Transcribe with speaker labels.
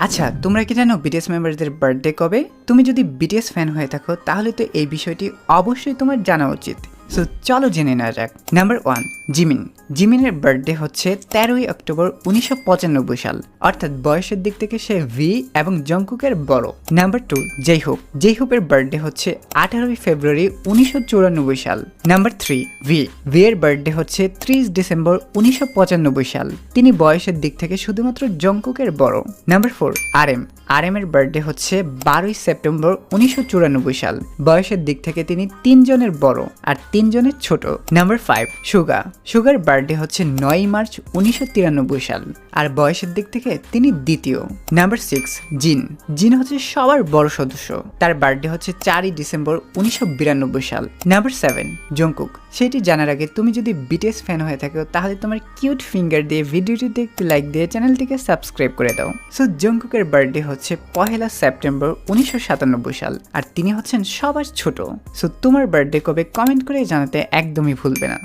Speaker 1: আচ্ছা, তোমরা কি জানো বিটিএস মেম্বারদের বার্থডে কবে? তুমি যদি বিটিএস ফ্যান হয়ে থাকো তাহলে তো এই বিষয়টি অবশ্যই তোমার জানা উচিত। সো চলো জেনে নেওয়া যাক। Number 1, Jimin. জিমিনের বার্থডে হচ্ছে 13ই অক্টোবর 1995 সাল, অর্থাৎ বয়সের দিক থেকে সে ভি এবং জংকুকের বড়। নাম্বার 2, জেইহোপ। জেইহোপের বার্থডে হচ্ছে 18ই ফেব্রুয়ারি 1994 সাল। নাম্বার 3, ভি এর বার্থডে হচ্ছে 30 ডিসেম্বর 1995 সাল। তিনি বয়সের দিক থেকে শুধুমাত্র জংকুকের বড়। নাম্বার 4, আর এম এর বার্থডে হচ্ছে 12ই সেপ্টেম্বর 1994 সাল। বয়সের দিক থেকে তিনি 3 জনের বড় আর 3 জনের ছোট। নাম্বার 5, সুগার বার্থডে হচ্ছে 9ই মার্চ 1993 সাল আর বয়সের দিক থেকে তিনি দ্বিতীয়। নাম্বার 6, জিন হচ্ছে সবার বড় সদস্য। তার বার্থডে হচ্ছে 4ই ডিসেম্বর 1992 সাল। Number 7, Jungkook. সেটি জানার আগে তুমি যদি বিটিএস ফ্যান হয়ে থাকো তাহলে তোমার কিউট ফিঙ্গার দিয়ে ভিডিওটিতে একটু লাইক দিয়ে চ্যানেলটিকে সাবস্ক্রাইব করে দাও। সো জংকুকের বার্থডে হচ্ছে 1 সেপ্টেম্বর 1997 সাল আর তিনি হচ্ছেন সবার ছোট। সো তোমার বার্থডে কবে কমেন্ট করে জানাতে একদমই ভুলবে না।